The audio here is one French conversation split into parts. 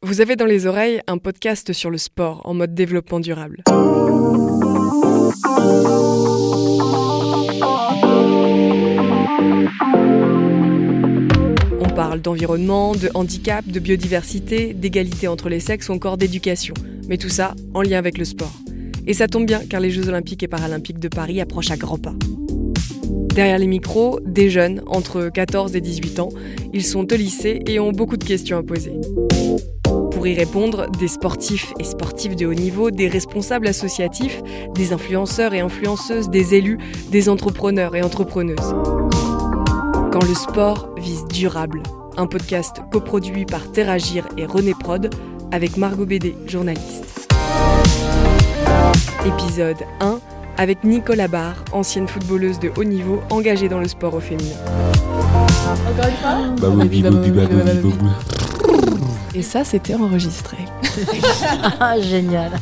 Vous avez dans les oreilles un podcast sur le sport en mode développement durable. On parle d'environnement, de handicap, de biodiversité, d'égalité entre les sexes ou encore d'éducation. Mais tout ça en lien avec le sport. Et ça tombe bien car les Jeux Olympiques et Paralympiques de Paris approchent à grands pas. Derrière les micros, des jeunes, entre 14 et 18 ans, ils sont au lycée et ont beaucoup de questions à poser. Pour y répondre, des sportifs et sportives de haut niveau, des responsables associatifs, des influenceurs et influenceuses, des élus, des entrepreneurs et entrepreneuses. Quand le sport vise durable, un podcast coproduit par Terragir et René Prod avec Margot Bédé, journaliste. Épisode 1 avec Nicolas Barre, ancienne footballeuse de haut niveau engagée dans le sport au féminin. Encore une fois ? Et ça, c'était enregistré. Génial.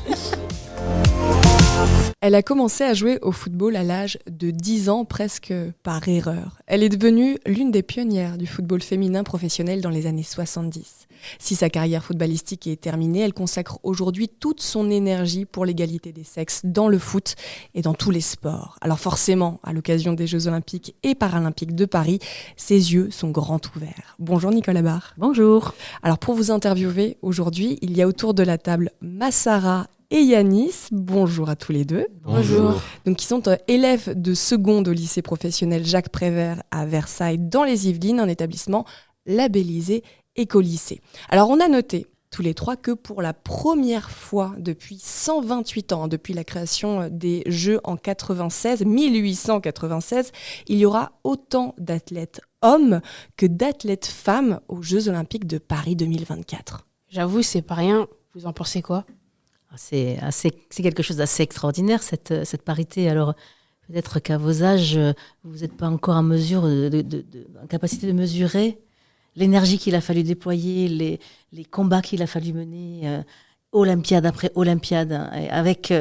Elle a commencé à jouer au football à l'âge de 10 ans, presque par erreur. Elle est devenue l'une des pionnières du football féminin professionnel dans les années 70. Si sa carrière footballistique est terminée, elle consacre aujourd'hui toute son énergie pour l'égalité des sexes dans le foot et dans tous les sports. Alors forcément, à l'occasion des Jeux Olympiques et Paralympiques de Paris, ses yeux sont grands ouverts. Bonjour Nicolas Barre. Bonjour. Alors pour vous interviewer aujourd'hui, il y a autour de la table Massara et Yanis. Bonjour à tous les deux. Bonjour. Donc, ils sont élèves de seconde au lycée professionnel Jacques Prévert à Versailles, dans les Yvelines, un établissement labellisé Écolycée. Alors, on a noté tous les trois que pour la première fois depuis 128 ans, depuis la création des Jeux en 1896, il y aura autant d'athlètes hommes que d'athlètes femmes aux Jeux Olympiques de Paris 2024. J'avoue, c'est pas rien. Vous en pensez quoi ? C'est quelque chose d'assez extraordinaire, cette parité. Alors, peut-être qu'à vos âges, vous n'êtes pas encore en mesure, en capacité de mesurer l'énergie qu'il a fallu déployer, les combats qu'il a fallu mener, Olympiade après Olympiade, avec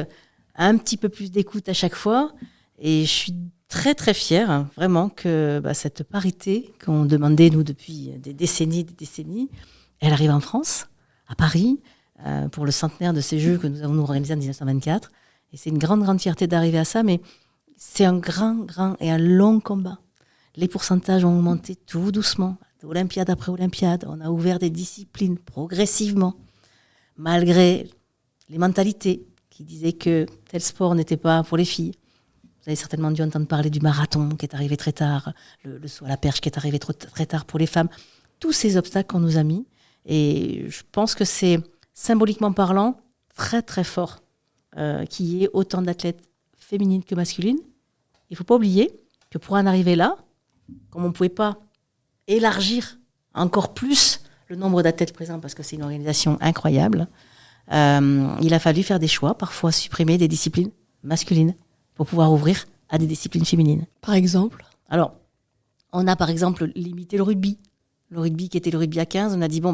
un petit peu plus d'écoute à chaque fois. Et je suis très, très fière, vraiment, que cette parité qu'on demandait, nous, depuis des décennies, elle arrive en France, à Paris, pour le centenaire de ces Jeux que nous avons organisés en 1924. Et c'est une grande, grande fierté d'arriver à ça, mais c'est un grand et un long combat. Les pourcentages ont augmenté tout doucement, Olympiade après Olympiade. On a ouvert des disciplines progressivement, malgré les mentalités qui disaient que tel sport n'était pas pour les filles. Vous avez certainement dû entendre parler du marathon qui est arrivé très tard, le saut à la perche qui est arrivé très tard pour les femmes. Tous ces obstacles qu'on nous a mis. Et je pense que c'est, symboliquement parlant, très très fort qu'il y ait autant d'athlètes féminines que masculines. Il ne faut pas oublier que pour en arriver là, comme on ne pouvait pas élargir encore plus le nombre d'athlètes présents, parce que c'est une organisation incroyable, il a fallu faire des choix, parfois supprimer des disciplines masculines pour pouvoir ouvrir à des disciplines féminines. Par exemple ? Alors, on a par exemple limité le rugby. Le rugby qui était le rugby à 15, on a dit, il n'y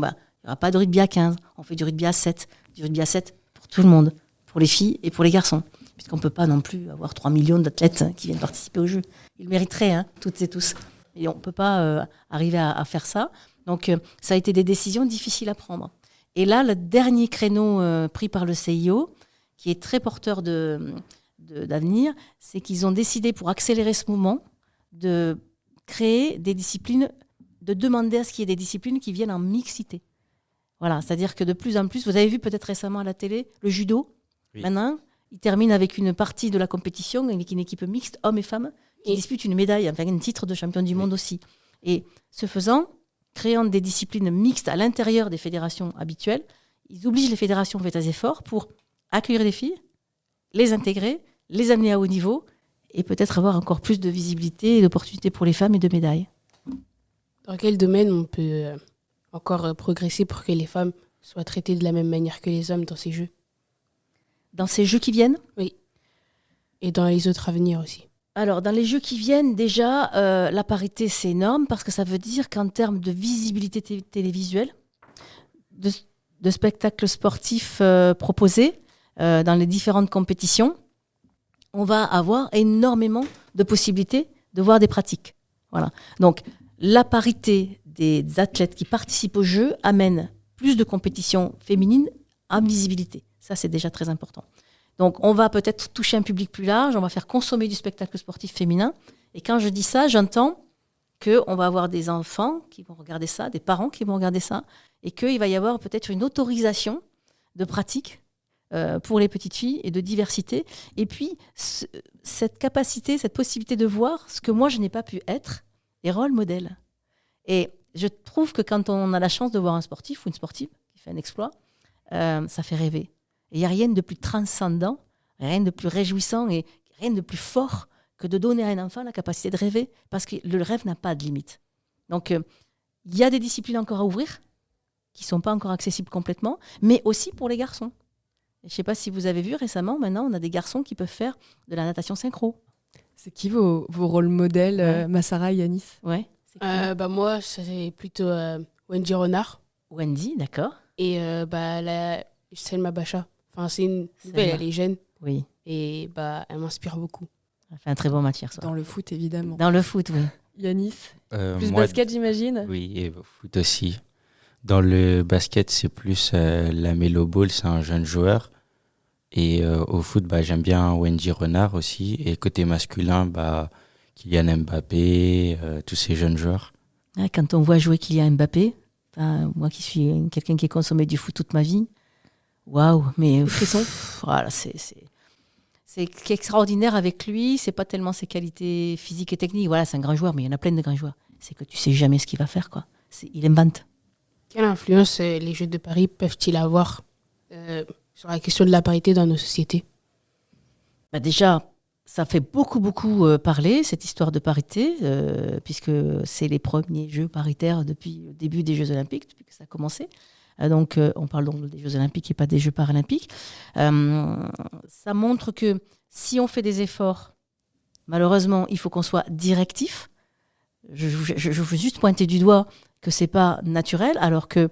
aura pas de rugby à 15, on fait du rugby à 7. Du rugby à 7 pour tout le monde, pour les filles et pour les garçons. Puisqu'on ne peut pas non plus avoir 3 millions d'athlètes qui viennent participer aux Jeux. Ils le mériteraient, toutes et tous. Et on ne peut pas arriver à faire ça. Donc, ça a été des décisions difficiles à prendre. Et là, le dernier créneau pris par le CIO, qui est très porteur d'avenir, c'est qu'ils ont décidé, pour accélérer ce mouvement, de créer des disciplines, de demander à ce qu'il y ait des disciplines qui viennent en mixité. Voilà, c'est-à-dire que de plus en plus, vous avez vu peut-être récemment à la télé, le judo, oui. Maintenant, il termine avec une partie de la compétition, avec une équipe mixte, hommes et femmes, qui dispute une médaille, enfin un titre de champion du monde aussi. Et ce faisant, créant des disciplines mixtes à l'intérieur des fédérations habituelles, ils obligent les fédérations à faire des efforts pour accueillir les filles, les intégrer, les amener à haut niveau et peut-être avoir encore plus de visibilité et d'opportunités pour les femmes et de médailles. Dans quel domaine on peut encore progresser pour que les femmes soient traitées de la même manière que les hommes dans ces Jeux ? Dans ces Jeux qui viennent ? Oui. Et dans les autres à venir aussi. Alors, dans les Jeux qui viennent, déjà, la parité, c'est énorme parce que ça veut dire qu'en termes de visibilité télévisuelle, de spectacles sportifs proposés dans les différentes compétitions, on va avoir énormément de possibilités de voir des pratiques. Voilà. Donc, la parité des athlètes qui participent aux Jeux amène plus de compétitions féminines en visibilité. Ça, c'est déjà très important. Donc, on va peut-être toucher un public plus large, on va faire consommer du spectacle sportif féminin. Et quand je dis ça, j'entends qu'on va avoir des enfants qui vont regarder ça, des parents qui vont regarder ça, et qu'il va y avoir peut-être une autorisation de pratique pour les petites filles et de diversité. Et puis, cette capacité, cette possibilité de voir ce que moi, je n'ai pas pu être, des rôles modèles. Et je trouve que quand on a la chance de voir un sportif ou une sportive qui fait un exploit, ça fait rêver. Et il n'y a rien de plus transcendant, rien de plus réjouissant et rien de plus fort que de donner à un enfant la capacité de rêver, parce que le rêve n'a pas de limite. Donc, il y a des disciplines encore à ouvrir, qui ne sont pas encore accessibles complètement, mais aussi pour les garçons. Je ne sais pas si vous avez vu récemment, maintenant, on a des garçons qui peuvent faire de la natation synchro. C'est qui vos rôles modèles, Massara et Yanis? Ouais. Moi, c'est plutôt Wendy Renard. Wendy, d'accord. Et Selma Bacha. Enfin, c'est une nouvelle, elle est jeune. Oui. Et elle m'inspire beaucoup. Elle fait un très bon matière. Dans le foot, évidemment. Dans le foot, oui. Yanis, plus moi, basket, j'imagine? Oui, et foot aussi. Dans le basket, c'est plus la Melo Ball, c'est un jeune joueur. Et au foot, j'aime bien Wendy Renard aussi. Et côté masculin, Kylian Mbappé, tous ces jeunes joueurs. Quand on voit jouer Kylian Mbappé, moi qui suis quelqu'un qui a consommé du foot toute ma vie, waouh, mais voilà, c'est extraordinaire avec lui. C'est pas tellement ses qualités physiques et techniques. Voilà, c'est un grand joueur, mais il y en a plein de grands joueurs. C'est que tu sais jamais ce qu'il va faire, quoi. Il invente. Quelle influence les Jeux de Paris peuvent-ils avoir sur la question de la parité dans nos sociétés? Déjà, ça fait beaucoup parler, cette histoire de parité, puisque c'est les premiers Jeux paritaires depuis le début des Jeux Olympiques, depuis que ça a commencé. Donc, on parle donc des Jeux Olympiques et pas des Jeux Paralympiques. Ça montre que si on fait des efforts, malheureusement, il faut qu'on soit directif. Je veux juste pointer du doigt que c'est pas naturel, alors que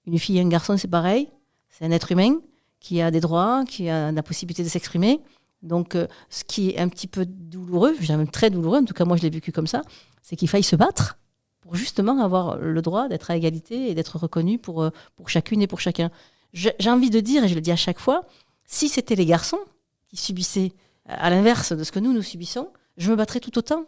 une fille et un garçon, c'est pareil. C'est un être humain qui a des droits, qui a la possibilité de s'exprimer. Donc, ce qui est un petit peu douloureux, même très douloureux, en tout cas moi je l'ai vécu comme ça, c'est qu'il faille se battre pour justement avoir le droit d'être à égalité et d'être reconnu pour chacune et pour chacun. J'ai envie de dire, et je le dis à chaque fois, si c'était les garçons qui subissaient à l'inverse de ce que nous subissons, je me battrais tout autant.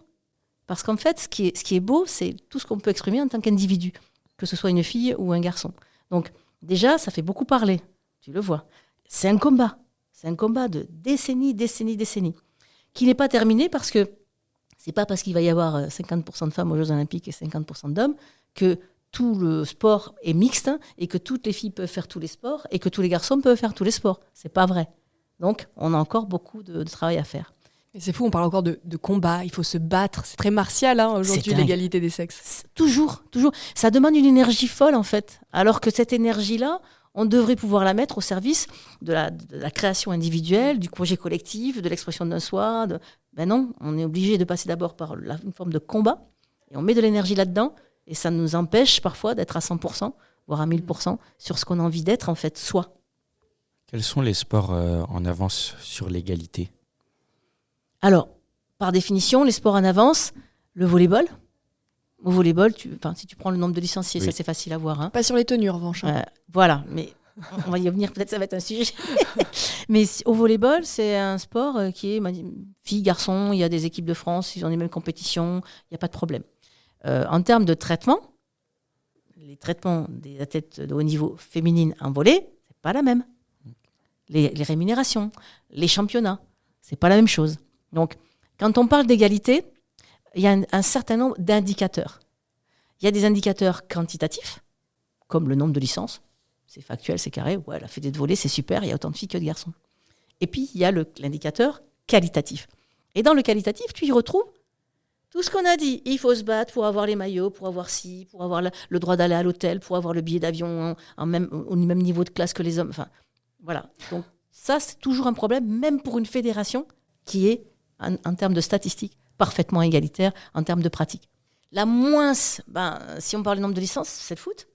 Parce qu'en fait, ce qui est beau, c'est tout ce qu'on peut exprimer en tant qu'individu, que ce soit une fille ou un garçon. Donc déjà, ça fait beaucoup parler, tu le vois. C'est un combat de décennies, qui n'est pas terminé parce que c'est pas parce qu'il va y avoir 50% de femmes aux Jeux Olympiques et 50% d'hommes que tout le sport est mixte et que toutes les filles peuvent faire tous les sports et que tous les garçons peuvent faire tous les sports. C'est pas vrai. Donc, on a encore beaucoup de travail à faire. Et c'est fou, on parle encore de combat, il faut se battre. C'est très martial aujourd'hui, l'égalité des sexes. Toujours. Ça demande une énergie folle, en fait. Alors que cette énergie-là, on devrait pouvoir la mettre au service de la création individuelle, du projet collectif, de l'expression d'un soi. Non, on est obligé de passer d'abord par une forme de combat, et on met de l'énergie là-dedans, et ça nous empêche parfois d'être à 100%, voire à 1000% sur ce qu'on a envie d'être, en fait, soi. Quels sont les sports en avance sur l'égalité ? Alors, par définition, les sports en avance, le volleyball. Au volleyball, si tu prends le nombre de licenciés, oui. Ça c'est facile à voir. Hein. Pas sur les tenues en revanche. Voilà, mais on va y revenir, peut-être ça va être un sujet. Mais au volleyball, c'est un sport qui est filles, garçons, il y a des équipes de France, ils ont les mêmes compétitions, il n'y a pas de problème. En termes de traitement, les traitements des athlètes de haut niveau féminines en volley, c'est pas la même. Les rémunérations, les championnats, c'est pas la même chose. Donc, quand on parle d'égalité, il y a un certain nombre d'indicateurs. Il y a des indicateurs quantitatifs, comme le nombre de licences. C'est factuel, c'est carré. Ouais, la fédé de volley, c'est super, il y a autant de filles que de garçons. Et puis, il y a l'indicateur qualitatif. Et dans le qualitatif, tu y retrouves tout ce qu'on a dit. Il faut se battre pour avoir les maillots, pour avoir ci, pour avoir le droit d'aller à l'hôtel, pour avoir le billet d'avion au même niveau de classe que les hommes. Enfin, voilà. Donc, ça, c'est toujours un problème, même pour une fédération qui est, en termes de statistiques, parfaitement égalitaire en termes de pratique. La moins, si on parle du nombre de licences, c'est le foot.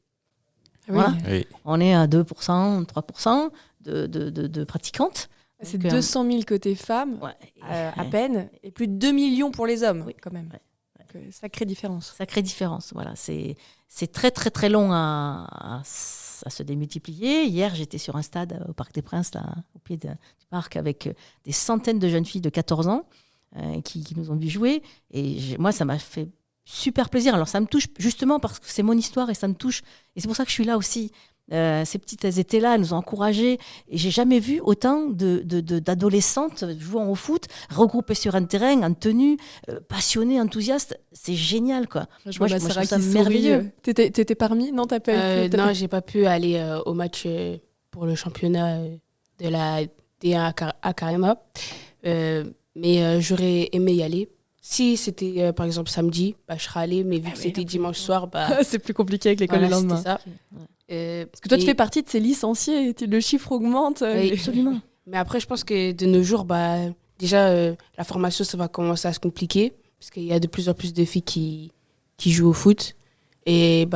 Oui. Voilà. Oui. On est à 2%, 3% de pratiquantes. C'est 200 000 côté femmes, à peine, et plus de 2 millions pour les hommes, quand même. Ouais. Sacrée différence. Sacrée différence, voilà. C'est très, très, très long à à se démultiplier. Hier, j'étais sur un stade au Parc des Princes, là, au pied du parc, avec des centaines de jeunes filles de 14 ans qui nous ont vu jouer. Et moi, ça m'a fait super plaisir. Alors, ça me touche justement parce que c'est mon histoire et ça me touche. Et c'est pour ça que je suis là aussi. Ces petites, elles étaient là, elles nous ont encouragées. Et j'ai jamais vu autant d'adolescentes jouant au foot, regroupées sur un terrain, en tenue, passionnées, enthousiastes. C'est génial, quoi. Moi, je trouve ça merveilleux. T'étais parmi? Non, t'as pas pu? Non, j'ai pas pu aller au match pour le championnat de la D1 à Carema. Mais j'aurais aimé y aller. Si c'était par exemple samedi, je serais allée, mais vu que c'était dimanche soir, c'est plus compliqué avec l'école le lendemain. C'était ça. Parce que toi, tu fais partie de ces licenciés, le chiffre augmente. Absolument. Mais après, je pense que de nos jours, déjà, la formation, ça va commencer à se compliquer, parce qu'il y a de plus en plus de filles qui jouent au foot. Et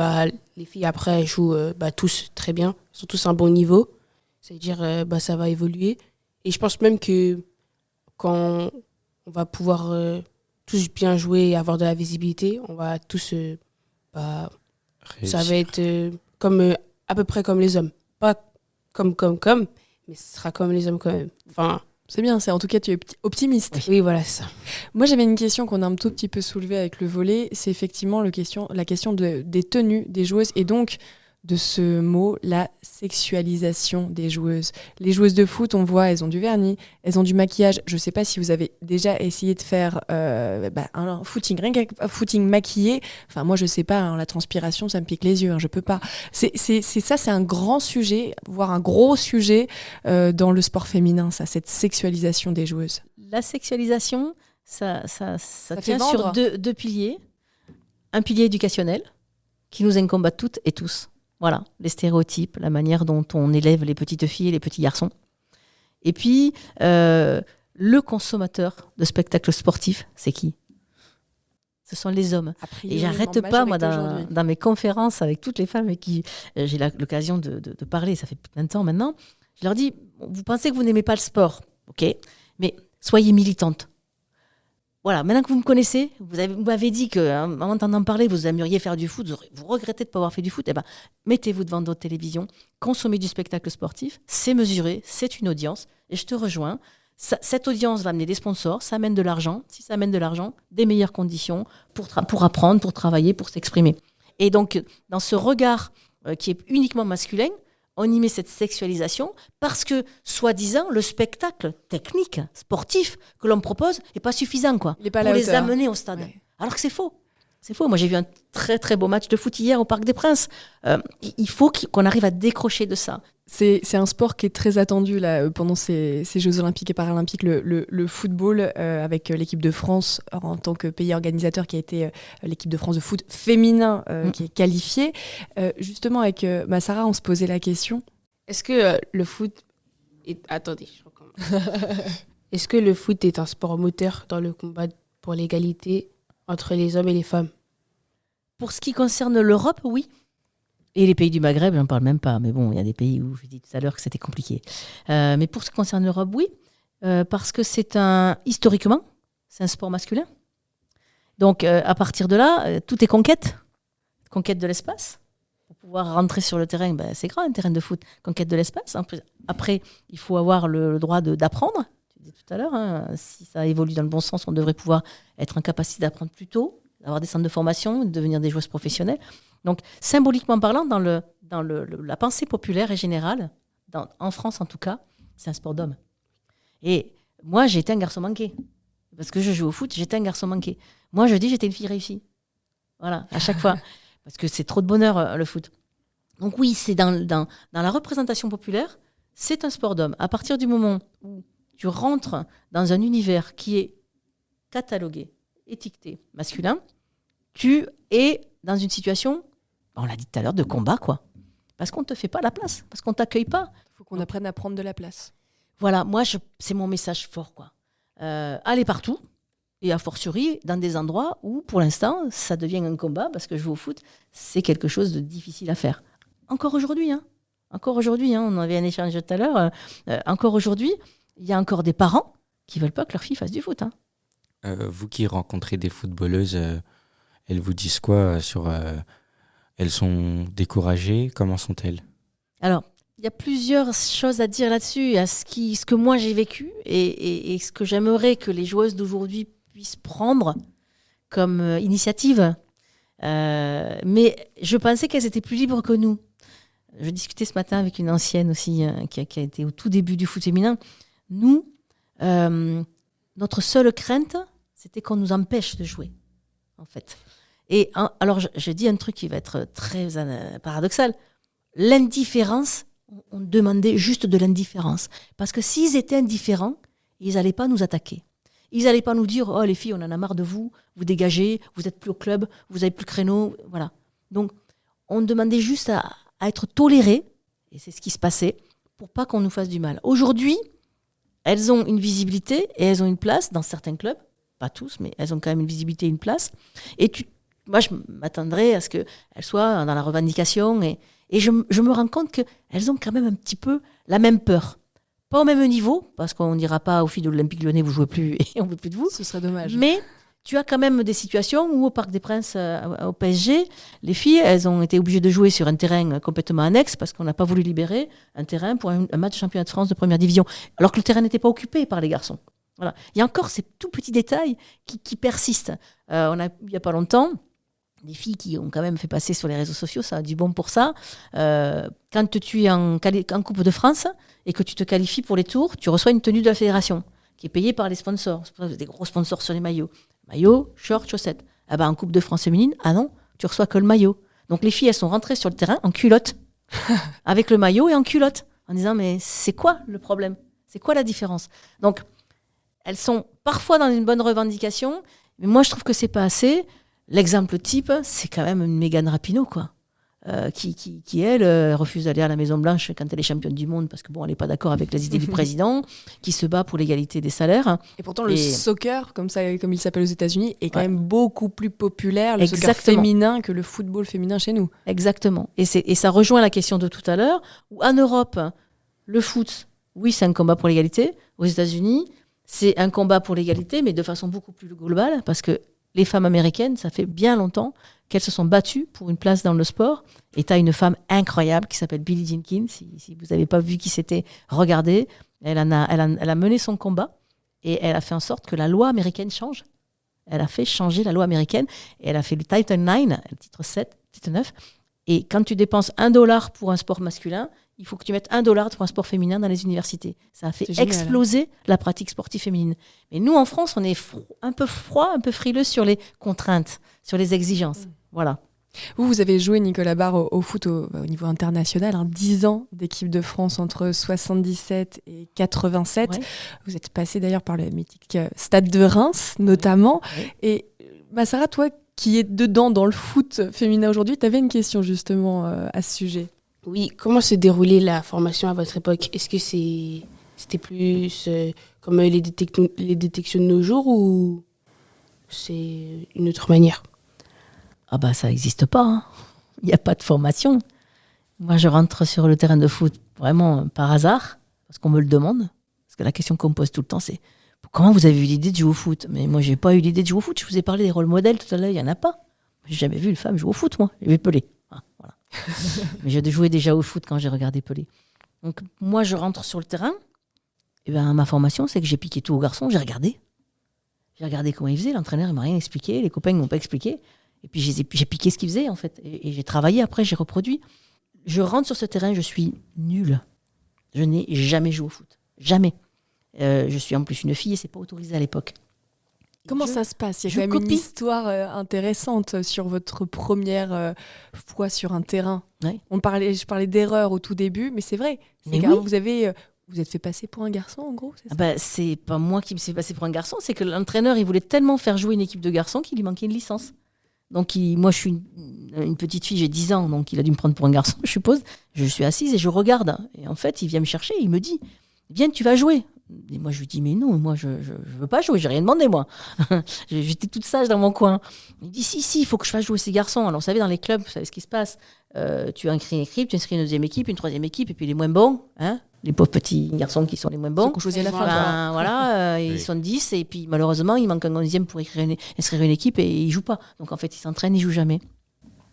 les filles, après, elles jouent tous très bien, elles sont tous à un bon niveau. C'est-à-dire, ça va évoluer. Et je pense même que quand on va pouvoir tous bien jouer et avoir de la visibilité, on va tous... ça va être à peu près comme les hommes. Pas comme, mais ce sera comme les hommes quand même. Enfin, c'est bien, en tout cas, tu es optimiste. Oui, voilà, c'est ça. Moi, j'avais une question qu'on a un tout petit peu soulevée avec le volley. C'est effectivement la question des tenues des joueuses et donc de ce mot, la sexualisation des joueuses. Les joueuses de foot, on voit, elles ont du vernis, elles ont du maquillage. Je ne sais pas si vous avez déjà essayé de faire un footing, rien qu'un footing maquillé. Enfin, moi, je ne sais pas, hein, la transpiration, ça me pique les yeux, hein, je ne peux pas. C'est un grand sujet, voire un gros sujet dans le sport féminin, ça, cette sexualisation des joueuses. La sexualisation, ça tient sur deux piliers. Un pilier éducationnel qui nous incombe à toutes et tous. Voilà, les stéréotypes, la manière dont on élève les petites filles et les petits garçons. Et puis, le consommateur de spectacles sportifs, c'est qui ? Ce sont les hommes. Et j'arrête pas, moi, dans mes conférences avec toutes les femmes avec qui j'ai l'occasion de parler, ça fait plein de temps maintenant, je leur dis, vous pensez que vous n'aimez pas le sport, ok ? Mais soyez militante. Voilà, maintenant que vous me connaissez, vous m'avez dit qu'en m'entendant parler, vous aimeriez faire du foot, vous regrettez de ne pas avoir fait du foot, mettez-vous devant votre télévision, consommez du spectacle sportif, c'est mesuré, c'est une audience, et je te rejoins. Cette audience va amener des sponsors, ça amène de l'argent. Si ça amène de l'argent, des meilleures conditions pour apprendre, pour travailler, pour s'exprimer. Et donc, dans ce regard qui est uniquement masculin, on y met cette sexualisation parce que, soi-disant, le spectacle technique, sportif que l'on propose n'est pas suffisant pour les amener au stade. Ouais. Alors que c'est faux. C'est faux. Moi, j'ai vu un très, très beau match de foot hier au Parc des Princes. Il faut qu'on arrive à décrocher de ça. C'est un sport qui est très attendu là, pendant ces Jeux Olympiques et Paralympiques, le football, avec l'équipe de France en tant que pays organisateur qui a été l'équipe de France de foot féminin qui est qualifiée. Justement, avec Sarah, on se posait la question. Est-ce que le foot est... Attendez, je recommence. Est-ce que le foot est un sport moteur dans le combat pour l'égalité entre les hommes et les femmes? Pour ce qui concerne l'Europe, oui. Et les pays du Maghreb, j'en parle même pas. Mais bon, il y a des pays où j'ai dit tout à l'heure que c'était compliqué. Mais pour ce qui concerne l'Europe, oui. Parce que historiquement, c'est un sport masculin. Donc, à partir de là, tout est conquête. Conquête de l'espace. Pour pouvoir rentrer sur le terrain, c'est grand, un terrain de foot. Conquête de l'espace. Après, il faut avoir le droit d'apprendre. Tu disais tout à l'heure, si ça évolue dans le bon sens, on devrait pouvoir être en capacité d'apprendre plus tôt, d'avoir des centres de formation, de devenir des joueuses professionnelles. Donc, symboliquement parlant, dans la pensée populaire et générale, en France en tout cas, c'est un sport d'homme. Et moi, j'étais un garçon manqué. Parce que je joue au foot, j'étais un garçon manqué. Moi, je dis j'étais une fille réussie. Voilà, à chaque fois. Parce que c'est trop de bonheur, le foot. Donc oui, c'est dans la représentation populaire, c'est un sport d'homme. À partir du moment où tu rentres dans un univers qui est catalogué, étiqueté, masculin, tu es dans une situation, on l'a dit tout à l'heure, de combat, quoi. Parce qu'on ne te fait pas la place, parce qu'on ne t'accueille pas. Il faut qu'on apprenne à prendre de la place. Voilà, moi, c'est mon message fort, quoi. Aller partout, et a fortiori dans des endroits où, pour l'instant, ça devient un combat, parce que jouer au foot, c'est quelque chose de difficile à faire. Encore aujourd'hui, on avait un échange tout à l'heure, encore aujourd'hui, il y a encore des parents qui ne veulent pas que leur fille fasse du foot. Vous qui rencontrez des footballeuses, elles vous disent quoi sur... Elles sont découragées? Comment sont-elles? Alors, il y a plusieurs choses à dire là-dessus, à ce que moi j'ai vécu et ce que j'aimerais que les joueuses d'aujourd'hui puissent prendre comme initiative. Mais je pensais qu'elles étaient plus libres que nous. Je discutais ce matin avec une ancienne aussi qui a été au tout début du foot féminin. Nous, notre seule crainte, c'était qu'on nous empêche de jouer, en fait. Et alors, je dis un truc qui va être très paradoxal. L'indifférence, on demandait juste de l'indifférence. Parce que s'ils étaient indifférents, ils n'allaient pas nous attaquer. Ils n'allaient pas nous dire « Oh, les filles, on en a marre de vous, vous dégagez, vous n'êtes plus au club, vous n'avez plus de créneau. » Voilà. Donc, on demandait juste à être tolérés, et c'est ce qui se passait, pour pas qu'on nous fasse du mal. Aujourd'hui, elles ont une visibilité et elles ont une place dans certains clubs. Pas tous, mais elles ont quand même une visibilité et une place. Et moi, je m'attendrais à ce qu'elles soient dans la revendication. Et je me rends compte qu'elles ont quand même un petit peu la même peur. Pas au même niveau, parce qu'on ne dira pas aux filles de l'Olympique Lyonnais, vous ne jouez plus et on ne veut plus de vous. Ce serait dommage. Mais tu as quand même des situations où au Parc des Princes, au PSG, les filles, elles ont été obligées de jouer sur un terrain complètement annexe parce qu'on n'a pas voulu libérer un terrain pour un match de championnat de France de première division, alors que le terrain n'était pas occupé par les garçons. Voilà. Il y a encore ces tout petits détails qui persistent. Il n'y a pas longtemps, des filles qui ont quand même fait passer sur les réseaux sociaux, ça a du bon pour ça. Quand tu es en Coupe de France et que tu te qualifies pour les tours, tu reçois une tenue de la fédération qui est payée par les sponsors. Des gros sponsors sur les maillots. Maillot, short, chaussettes. Ah ben, en Coupe de France féminine, ah non, tu reçois que le maillot. Donc les filles, elles sont rentrées sur le terrain en culotte, avec le maillot et en culotte, en disant mais c'est quoi le problème ? C'est quoi la différence ? Donc elles sont parfois dans une bonne revendication, mais moi je trouve que c'est pas assez. L'exemple type, c'est quand même une Mégane Rapinoe, quoi. Qui elle, refuse d'aller à la Maison-Blanche quand elle est championne du monde parce que bon, elle n'est pas d'accord avec les idées du président, qui se bat pour l'égalité des salaires. Et pourtant, le soccer, comme il s'appelle aux États-Unis, est quand même beaucoup plus populaire, le soccer féminin, que le football féminin chez nous. Exactement. Et ça rejoint la question de tout à l'heure, où en Europe, le foot, oui, c'est un combat pour l'égalité. Aux États-Unis, c'est un combat pour l'égalité, mais de façon beaucoup plus globale, parce que les femmes américaines, ça fait bien longtemps qu'elles se sont battues pour une place dans le sport. Et tu as une femme incroyable qui s'appelle Billie Jean King. Si vous n'avez pas vu qui c'était, regardez. Elle a mené son combat et elle a fait en sorte que la loi américaine change. Elle a fait changer la loi américaine et elle a fait le Title 9, le titre 7, titre 9. Et quand tu dépenses $1 pour un sport masculin, il faut que tu mettes $1 pour un sport féminin dans les universités. Ça a fait exploser la pratique sportive féminine. Mais nous, en France, on est un peu froid, un peu frileux sur les contraintes, sur les exigences. Voilà. Vous avez joué, Nicolas Barre, au foot au niveau international, 10 ans d'équipe de France entre 77 et 87. Ouais. Vous êtes passé d'ailleurs par le mythique Stade de Reims, notamment. Ouais. Et Sarah, toi qui es dedans dans le foot féminin aujourd'hui, tu avais une question justement à ce sujet. Oui, comment se déroulait la formation à votre époque ? Est-ce que c'était plus comme les détections de nos jours ou c'est une autre manière ? Ah bah ça n'existe pas, hein. Il n'y a pas de formation. Moi je rentre sur le terrain de foot vraiment par hasard, parce qu'on me le demande. Parce que la question qu'on me pose tout le temps c'est « Comment vous avez eu l'idée de jouer au foot ?» Mais moi j'ai pas eu l'idée de jouer au foot, je vous ai parlé des rôles modèles tout à l'heure, il n'y en a pas. J'ai jamais vu une femme jouer au foot, moi. J'ai vu Pelé. Ah, voilà. Mais j'ai joué déjà au foot quand j'ai regardé Pelé. Donc moi je rentre sur le terrain, et ben ma formation c'est que j'ai piqué tout aux garçons, j'ai regardé. J'ai regardé comment ils faisaient, l'entraîneur il m'a rien expliqué, les copains ne m'ont pas expliqué. Et puis j'ai piqué ce qu'ils faisaient en fait. Et j'ai travaillé après, j'ai reproduit. Je rentre sur ce terrain, je suis nulle. Je n'ai jamais joué au foot. Jamais. Je suis en plus une fille et c'est pas autorisé à l'époque. Comment ça se passe ? Il y a quand même une histoire intéressante sur votre première fois sur un terrain. Ouais. Je parlais d'erreur au tout début, mais c'est vrai. Vous êtes fait passer pour un garçon, en gros, c'est ça ? C'est pas moi qui me suis fait passer pour un garçon, c'est que l'entraîneur, il voulait tellement faire jouer une équipe de garçons qu'il lui manquait une licence. Donc moi, je suis une petite fille, j'ai 10 ans, donc il a dû me prendre pour un garçon, je suppose. Je suis assise et je regarde. Et en fait, il vient me chercher, il me dit « Viens, tu vas jouer ». Et moi, je lui dis « Mais non, moi, je veux pas jouer, j'ai rien demandé, moi. » J'étais toute sage dans mon coin. Il dit « Si, il faut que je fasse jouer ces garçons. » Alors, vous savez, dans les clubs, vous savez ce qui se passe. Tu inscris une équipe, tu inscris une deuxième équipe, une troisième équipe, et puis les moins bons, hein, les pauvres petits garçons qui sont les moins bons. Qu'on choisit à la fin. Voilà, ils sont 10, et puis malheureusement, il manque un 11e pour inscrire une équipe, et ils ne jouent pas. Donc en fait, ils s'entraînent, ils ne jouent jamais.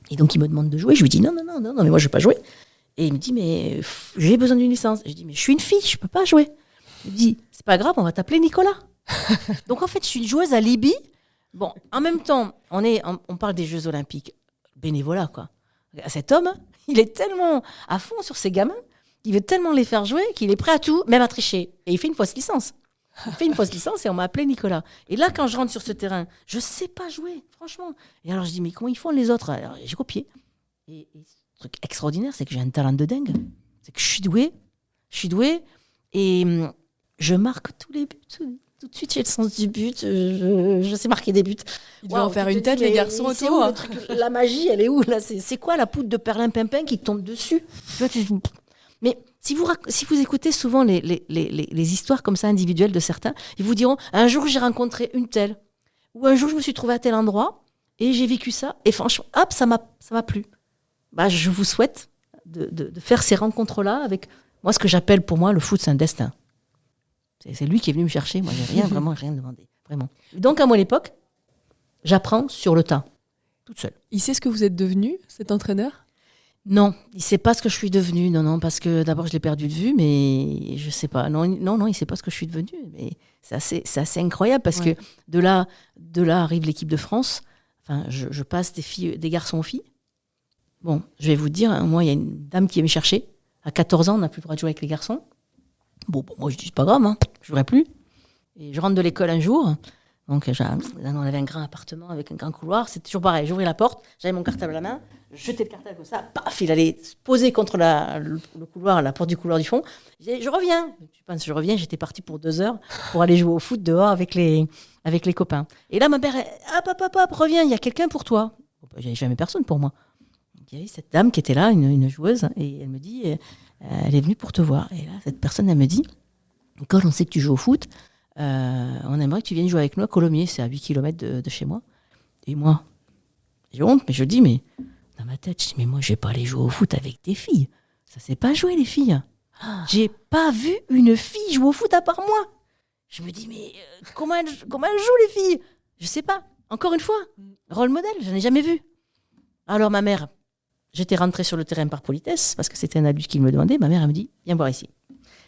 Et donc, il me demande de jouer. Je lui dis non, mais moi, je ne vais pas jouer. Et il me dit, mais j'ai besoin d'une licence. Je dis, mais je suis une fille, je peux pas jouer. Il me dit, c'est pas grave, on va t'appeler Nicolas. Donc en fait, je suis une joueuse à Libye. Bon, en même temps, on parle des Jeux Olympiques, bénévolat quoi. Cet homme, il est tellement à fond sur ses gamins, il veut tellement les faire jouer qu'il est prêt à tout, même à tricher. Et il fait une fausse licence. Il fait une fausse licence et on m'a appelé Nicolas. Et là, quand je rentre sur ce terrain, je sais pas jouer, franchement. Et alors je dis, mais comment ils font les autres? Alors, j'ai copié. Et ce truc extraordinaire, c'est que j'ai un talent de dingue. C'est que je suis douée. Et je marque tous les buts. Tout de suite, j'ai le sens du but. Je sais marquer des buts. Ils devaient en faire une tête, les garçons autour. La magie, elle est où là? C'est quoi la poudre de perlimpinpin qui tombe dessus? Mais si vous écoutez souvent les histoires comme ça individuelles de certains, ils vous diront un jour j'ai rencontré une telle, ou un jour je me suis trouvé à tel endroit et j'ai vécu ça. Et franchement, hop, ça m'a plu. Bah, je vous souhaite de faire ces rencontres-là avec moi. Ce que j'appelle pour moi le foot, c'est un destin. C'est lui qui est venu me chercher. Moi, j'ai rien demandé. Vraiment. Donc, à mon époque, j'apprends sur le tas, toute seule. Il sait ce que vous êtes devenu, cet entraîneur? Non, il ne sait pas ce que je suis devenue. Non, parce que d'abord, je l'ai perdu de vue, mais je ne sais pas. Non, il ne sait pas ce que je suis devenue. Mais c'est assez incroyable parce que de là arrive l'équipe de France. Enfin, je passe des garçons aux filles. Bon, je vais vous dire, moi, il y a une dame qui est venue me chercher. À 14 ans, on n'a plus le droit de jouer avec les garçons. Bon, moi, je dis, c'est pas grave, je ne jouerai plus. Et je rentre de l'école un jour. Donc, on avait un grand appartement avec un grand couloir. C'était toujours pareil. J'ouvrais la porte, j'avais mon cartable à la main, je jetais le cartable comme ça, paf, il allait se poser contre le couloir, la porte du couloir du fond. Je reviens. Je reviens, j'étais partie pour 2 heures pour aller jouer au foot dehors avec les copains. Et là, ma mère, hop, reviens, il y a quelqu'un pour toi. Bon, il n'y avait jamais personne pour moi. Il y avait cette dame qui était là, une joueuse, et elle me dit, elle est venue pour te voir. Et là, cette personne, elle me dit, Nicole, on sait que tu joues au foot, on aimerait que tu viennes jouer avec nous à Colomiers, c'est à 8 km de chez moi. Et moi, j'ai honte, mais je dis, mais dans ma tête, je dis, mais moi, je vais pas aller jouer au foot avec des filles. Ça ne sait pas jouer, les filles. J'ai pas vu une fille jouer au foot à part moi. Je me dis, mais comment elles jouent, les filles? Je sais pas. Encore une fois, rôle modèle, je n'en ai jamais vu. Alors, ma mère, j'étais rentrée sur le terrain par politesse, parce que c'était un adulte qui me demandait. Ma mère, elle me dit, viens voir ici.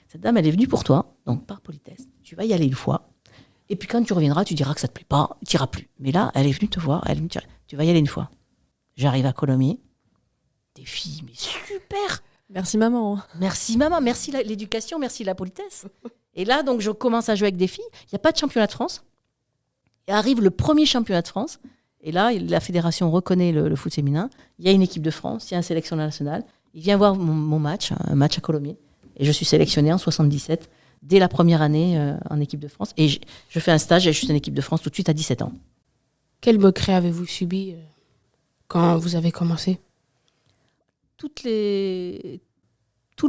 Cette dame, elle est venue pour toi, donc par politesse. Tu vas y aller une fois. Et puis quand tu reviendras, tu diras que ça te plaît pas, tu n'iras plus. Mais là, elle est venue te voir, elle me dit, tu vas y aller une fois. J'arrive à Colomiers. Des filles, mais super. Merci maman. Merci maman, merci l'éducation, merci la politesse. Et là, donc, je commence à jouer avec des filles. Il n'y a pas de championnat de France. Et arrive le premier championnat de France. Et là, la fédération reconnaît le foot féminin. Il y a une équipe de France, il y a un sélectionneur national. Il vient voir mon match, un match à Colomiers. Et je suis sélectionnée en 77, dès la première année en équipe de France. Et je fais un stage et je suis en équipe de France tout de suite à 17 ans. Quelle moquerie avez-vous subi quand vous avez commencé? Tout le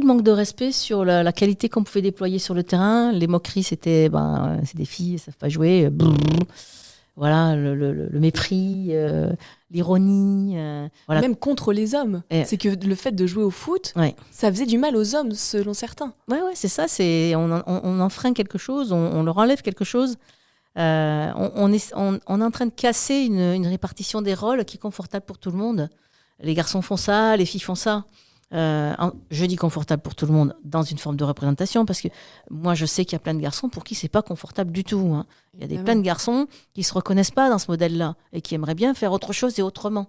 manque de respect sur la qualité qu'on pouvait déployer sur le terrain. Les moqueries, c'était c'est des filles, elles ne savent pas jouer. Voilà, le mépris, l'ironie. Voilà. Même contre les hommes. C'est que le fait de jouer au foot, ça faisait du mal aux hommes, selon certains. Ouais, c'est ça. On enfreint quelque chose, on leur enlève quelque chose. On est en train de casser une répartition des rôles qui est confortable pour tout le monde. Les garçons font ça, les filles font ça. Je dis confortable pour tout le monde dans une forme de représentation, parce que moi je sais qu'il y a plein de garçons pour qui c'est pas confortable du tout. Il y a plein de garçons qui se reconnaissent pas dans ce modèle-là et qui aimeraient bien faire autre chose et autrement.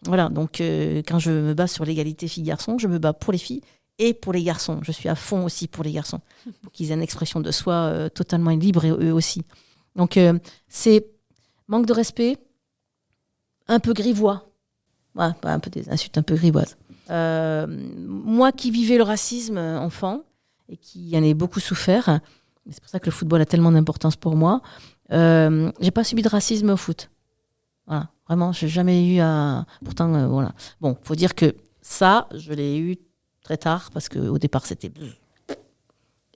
Voilà, donc quand je me bats sur l'égalité filles-garçons, je me bats pour les filles et pour les garçons. Je suis à fond aussi pour les garçons, pour qu'ils aient une expression de soi totalement libre, et eux aussi. Donc c'est manque de respect, un peu grivois. Un peu des insultes un peu grivoises. Moi qui vivais le racisme enfant et qui en ai beaucoup souffert, c'est pour ça que le football a tellement d'importance pour moi, j'ai pas subi de racisme au foot. Voilà, vraiment, j'ai jamais eu à... Pourtant, voilà. Bon, faut dire que ça, je l'ai eu très tard, parce qu'au départ, c'était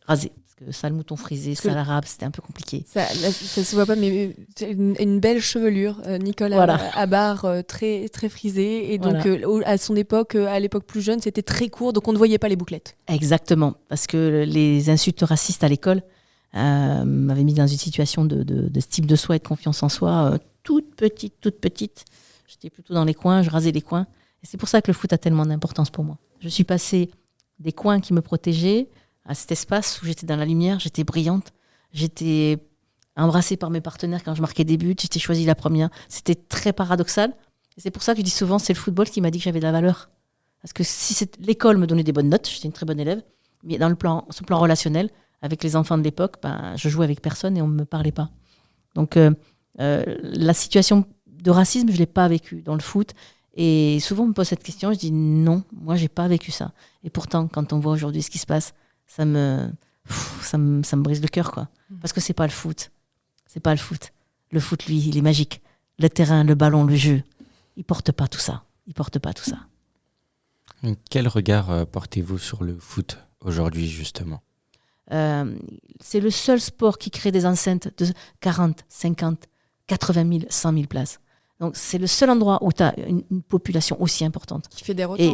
rasé. Parce que sale mouton frisé, sale arabe, c'était un peu compliqué. Ça se voit pas, mais c'est une belle chevelure, Nicole, voilà. à barre très, très frisée. Et donc, à son époque, à l'époque plus jeune, c'était très court, donc on ne voyait pas les bouclettes. Exactement, parce que les insultes racistes à l'école m'avaient mis dans une situation de style de soi et de confiance en soi toute petite. J'étais plutôt dans les coins, je rasais les coins. Et c'est pour ça que le foot a tellement d'importance pour moi. Je suis passée des coins qui me protégeaient, à cet espace où j'étais dans la lumière, j'étais brillante, j'étais embrassée par mes partenaires quand je marquais des buts, j'étais choisie la première. C'était très paradoxal. Et c'est pour ça que je dis souvent, c'est le football qui m'a dit que j'avais de la valeur. Parce que si l'école me donnait des bonnes notes, j'étais une très bonne élève, mais sur le plan relationnel, avec les enfants de l'époque, je jouais avec personne et on ne me parlait pas. Donc la situation de racisme, je ne l'ai pas vécue dans le foot. Et souvent, on me pose cette question, je dis non, moi, je n'ai pas vécu ça. Et pourtant, quand on voit aujourd'hui ce qui se passe, ça me brise le cœur, quoi. Parce que ce n'est pas le foot. C'est pas le foot. Le foot, lui, il est magique. Le terrain, le ballon, le jeu, il ne porte pas tout ça. Quel regard portez-vous sur le foot aujourd'hui, justement ? C'est le seul sport qui crée des enceintes de 40, 50, 80 000, 100 000 places. Donc, c'est le seul endroit où tu as une population aussi importante. Qui fédère autant.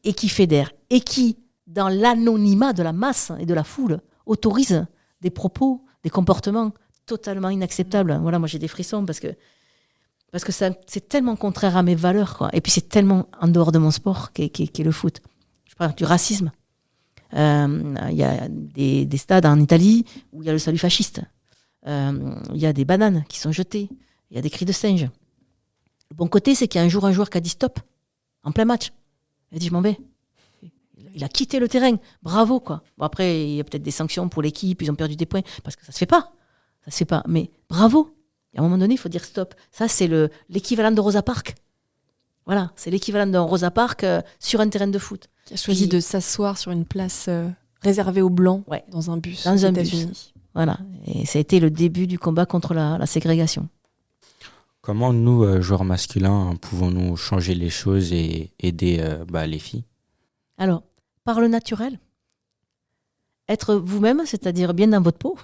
Et qui fédère. Et qui, dans l'anonymat de la masse et de la foule, autorise des propos, des comportements totalement inacceptables. Voilà, moi, j'ai des frissons parce que c'est tellement contraire à mes valeurs, quoi. Et puis, c'est tellement en dehors de mon sport qu'est le foot. Je parle du racisme. Il y a des stades en Italie où il y a le salut fasciste. Il y a des bananes qui sont jetées. Il y a des cris de singe. Le bon côté, c'est qu'il y a un joueur qui a dit stop, en plein match. Il a dit je m'en vais. Il a quitté le terrain. Bravo, quoi. Bon, après, il y a peut-être des sanctions pour l'équipe, ils ont perdu des points, parce que ça se fait pas. Mais bravo. Et à un moment donné, il faut dire stop. Ça, c'est l'équivalent de Rosa Parks. Voilà, c'est l'équivalent d'un Rosa Parks sur un terrain de foot. Qui a choisi de s'asseoir sur une place réservée aux Blancs dans un bus aux États-Unis. Voilà, et ça a été le début du combat contre la ségrégation. Comment nous, joueurs masculins, pouvons-nous changer les choses et aider les filles ? Alors, par le naturel, être vous-même, c'est-à-dire bien dans votre peau,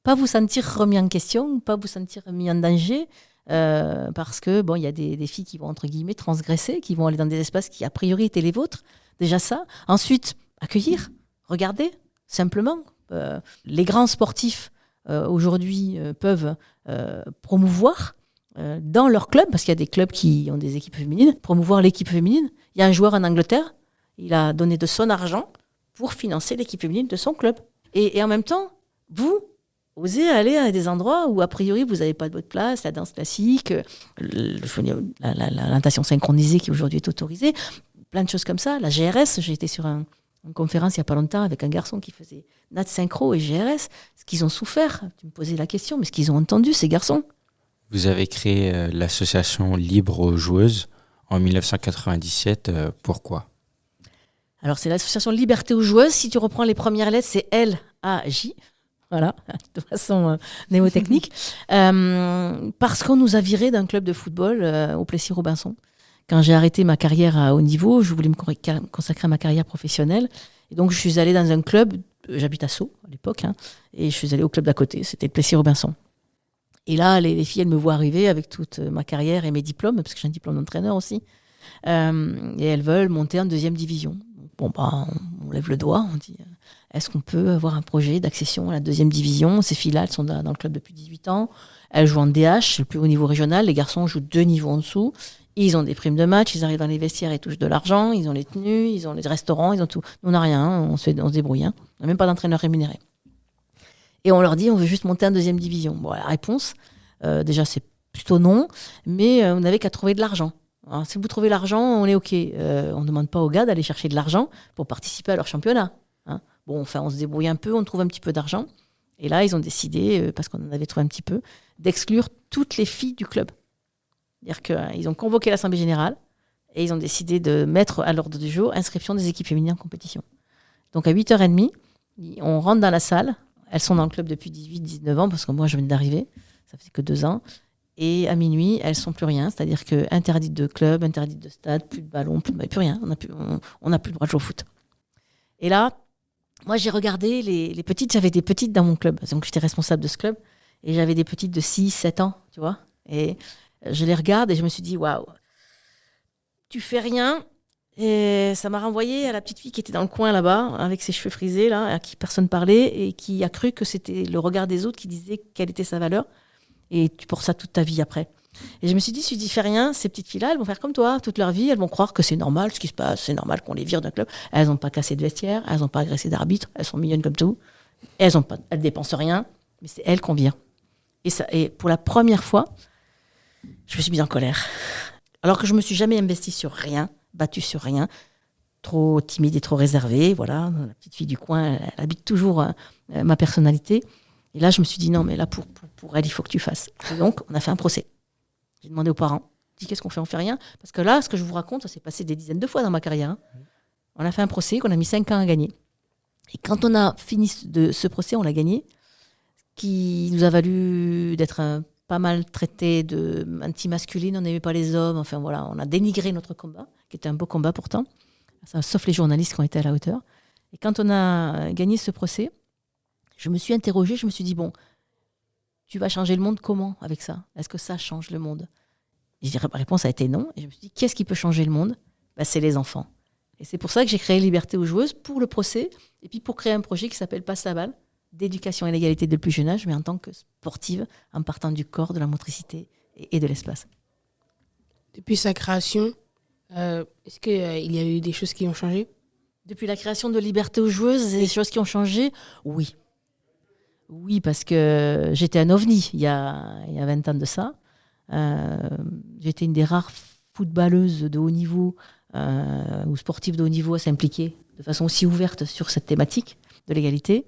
pas vous sentir remis en question, pas vous sentir mis en danger, parce que il y a des filles qui vont entre guillemets transgresser, qui vont aller dans des espaces qui a priori étaient les vôtres. Déjà ça. Ensuite, accueillir, regarder, simplement. Les grands sportifs aujourd'hui peuvent promouvoir dans leur club, parce qu'il y a des clubs qui ont des équipes féminines, promouvoir l'équipe féminine. Il y a un joueur en Angleterre, il a donné de son argent pour financer l'équipe féminine de son club. Et en même temps, vous osez aller à des endroits où, a priori, vous n'avez pas de votre place, la danse classique, la natation synchronisée qui aujourd'hui est autorisée, plein de choses comme ça. La GRS, j'ai été sur une conférence il n'y a pas longtemps avec un garçon qui faisait nat synchro et GRS. Ce qu'ils ont souffert, tu me posais la question, mais ce qu'ils ont entendu, ces garçons. Vous avez créé l'association Libre aux joueuses en 1997. Pourquoi ? Alors, c'est l'association Liberté aux joueuses. Si tu reprends les premières lettres, c'est LAJ. Voilà, de façon néotechnique. Parce qu'on nous a virés d'un club de football au Plessis-Robinson. Quand j'ai arrêté ma carrière à haut niveau, je voulais me consacrer à ma carrière professionnelle. Et donc, je suis allée dans un club, j'habite à Sceaux à l'époque, et je suis allée au club d'à côté, c'était le Plessis-Robinson. Et là, les filles, elles me voient arriver avec toute ma carrière et mes diplômes, parce que j'ai un diplôme d'entraîneur aussi. Et elles veulent monter en 2e division. Bon, on lève le doigt, on dit est-ce qu'on peut avoir un projet d'accession à la 2e division ? Ces filles-là, elles sont dans le club depuis 18 ans. Elles jouent en DH, c'est le plus haut niveau régional. Les garçons jouent 2 niveaux en dessous. Ils ont des primes de match, ils arrivent dans les vestiaires, ils touchent de l'argent, ils ont les tenues, ils ont les restaurants, ils ont tout. Nous, on n'a rien, on se débrouille. On n'a même pas d'entraîneur rémunéré. Et on leur dit on veut juste monter en 2e division. Bon, la réponse, déjà, c'est plutôt non, mais vous n'avez qu'à trouver de l'argent. Alors, si vous trouvez l'argent, on est OK. On ne demande pas aux gars d'aller chercher de l'argent pour participer à leur championnat. Bon, enfin, on se débrouille un peu, on trouve un petit peu d'argent. Et là, ils ont décidé, parce qu'on en avait trouvé un petit peu, d'exclure toutes les filles du club. C'est-à-dire qu'ils ont convoqué l'Assemblée Générale et ils ont décidé de mettre à l'ordre du jour inscription des équipes féminines en compétition. Donc, à 8h30, on rentre dans la salle. Elles sont dans le club depuis 18-19 ans, parce que moi, je venais d'arriver. Ça fait que 2 ans. Et à minuit, elles ne sont plus rien. C'est-à-dire que interdites de club, interdites de stade, plus de ballon, plus rien. On n'a plus le droit de jouer au foot. Et là, moi, j'ai regardé les petites. J'avais des petites dans mon club. Donc, j'étais responsable de ce club. Et j'avais des petites de 6-7 ans, tu vois. Et je les regarde et je me suis dit, waouh, tu fais rien. Et ça m'a renvoyé à la petite fille qui était dans le coin là-bas, avec ses cheveux frisés, là, à qui personne parlait, et qui a cru que c'était le regard des autres qui disait quelle était sa valeur. Et tu portes ça toute ta vie après. Et je me suis dit, si tu fais rien, ces petites filles-là, elles vont faire comme toi toute leur vie. Elles vont croire que c'est normal ce qui se passe. C'est normal qu'on les vire d'un club. Elles n'ont pas cassé de vestiaire. Elles n'ont pas agressé d'arbitre. Elles sont mignonnes comme tout. Elles dépensent rien. Mais c'est elles qu'on vire. Et pour la première fois, je me suis mise en colère. Alors que je ne me suis jamais investie sur rien, battue sur rien. Trop timide et trop réservée. Voilà, la petite fille du coin, elle habite toujours ma personnalité. Et là, je me suis dit, non, mais là, pour elle, il faut que tu fasses. Et donc, on a fait un procès. J'ai demandé aux parents, j'ai dit, qu'est-ce qu'on fait ? On fait rien ? Parce que là, ce que je vous raconte, ça s'est passé des dizaines de fois dans ma carrière. Hein. On a fait un procès qu'on a mis 5 ans à gagner. Et quand on a fini ce procès, on l'a gagné, qui nous a valu d'être pas mal traités anti-masculine, on n'aimait pas les hommes, enfin voilà, on a dénigré notre combat, qui était un beau combat pourtant, sauf les journalistes qui ont été à la hauteur. Et quand on a gagné ce procès, je me suis interrogée, je me suis dit, bon, tu vas changer le monde comment avec ça ? Est-ce que ça change le monde ? Et la réponse a été non. Et je me suis dit, qu'est-ce qui peut changer le monde ? C'est les enfants. Et c'est pour ça que j'ai créé Liberté aux joueuses pour le procès, et puis pour créer un projet qui s'appelle Passe la balle, d'éducation et l'égalité dès le plus jeune âge, mais en tant que sportive, en partant du corps, de la motricité et de l'espace. Depuis sa création, est-ce qu'il y a eu des choses qui ont changé ? Depuis la création de Liberté aux joueuses, des choses qui ont changé ? Oui. Oui, parce que j'étais un ovni il y a 20 ans de ça. J'étais une des rares footballeuses de haut niveau ou sportives de haut niveau à s'impliquer de façon aussi ouverte sur cette thématique de l'égalité.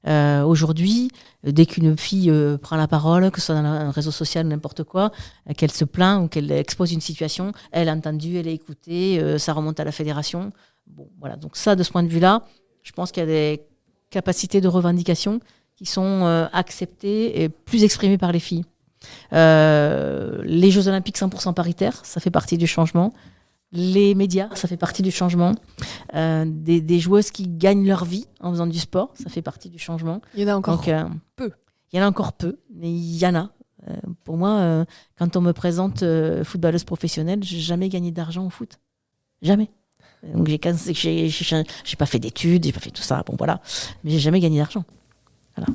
Aujourd'hui, dès qu'une fille prend la parole, que ce soit dans un réseau social ou n'importe quoi, qu'elle se plaint ou qu'elle expose une situation, elle est entendue, elle est écoutée, ça remonte à la fédération. Bon, voilà. Donc ça, de ce point de vue-là, je pense qu'il y a des capacités de revendication qui sont acceptées et plus exprimées par les filles. Les Jeux Olympiques 100% paritaires, ça fait partie du changement. Les médias, ça fait partie du changement. Des joueuses qui gagnent leur vie en faisant du sport, ça fait partie du changement. Il y en a encore peu. Il y en a encore peu, mais il y en a. Pour moi, quand on me présente footballeuse professionnelle, j'ai jamais gagné d'argent au foot. Jamais. Donc j'ai pas fait d'études, j'ai pas fait tout ça, bon voilà. Mais j'ai jamais gagné d'argent. Voilà.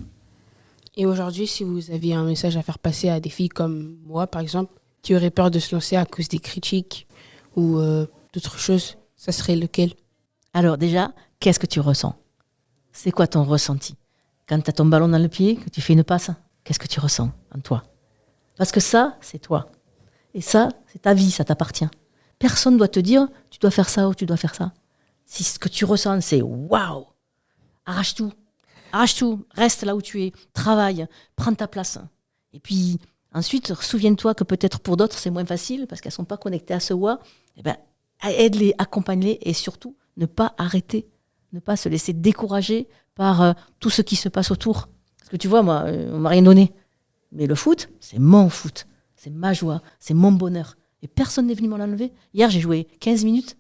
Et aujourd'hui, si vous aviez un message à faire passer à des filles comme moi, par exemple, qui auraient peur de se lancer à cause des critiques ou d'autres choses, ça serait lequel ? Alors déjà, qu'est-ce que tu ressens ? C'est quoi ton ressenti ? Quand tu as ton ballon dans le pied, que tu fais une passe, qu'est-ce que tu ressens en toi ? Parce que ça, c'est toi. Et ça, c'est ta vie, ça t'appartient. Personne ne doit te dire, tu dois faire ça ou tu dois faire ça. Si ce que tu ressens, c'est waouh, arrache tout, reste là où tu es, travaille, prends ta place. Et puis ensuite, souviens-toi que peut-être pour d'autres, c'est moins facile parce qu'elles ne sont pas connectées à ce wa. Eh ben, aide-les, accompagne-les et surtout, ne pas arrêter, ne pas se laisser décourager par tout ce qui se passe autour. Parce que tu vois, moi, on m'a rien donné. Mais le foot, c'est mon foot, c'est ma joie, c'est mon bonheur. Et personne n'est venu m'en enlever. Hier, j'ai joué 15 minutes,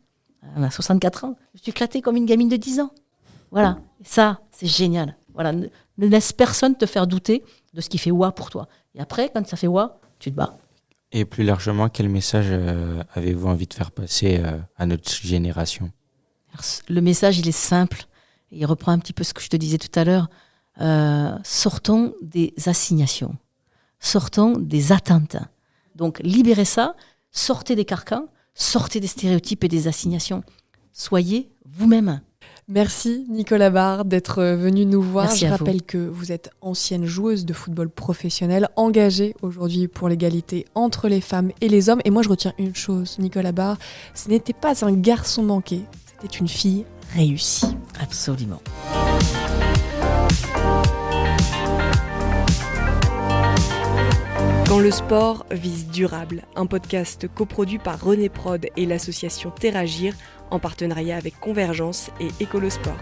on a 64 ans. Je suis éclatée comme une gamine de 10 ans. Voilà, et ça, c'est génial. Voilà, ne laisse personne te faire douter de ce qui fait wa pour toi. Et après, quand ça fait wa, tu te bats. Et plus largement, quel message avez-vous envie de faire passer à notre génération ? Le message, il est simple. Il reprend un petit peu ce que je te disais tout à l'heure. Sortons des assignations. Sortons des attentes. Donc, libérez ça. Sortez des carcans. Sortez des stéréotypes et des assignations. Soyez vous-même. Merci Nicolas Barre d'être venu nous voir. Merci. Je rappelle que vous êtes ancienne joueuse de football professionnelle, engagée aujourd'hui pour l'égalité entre les femmes et les hommes. Et moi je retiens une chose, Nicolas Barre, ce n'était pas un garçon manqué, c'était une fille réussie. Absolument. Quand le sport vise durable, un podcast coproduit par René Prod et l'association Terragir en partenariat avec Convergence et Écolosport.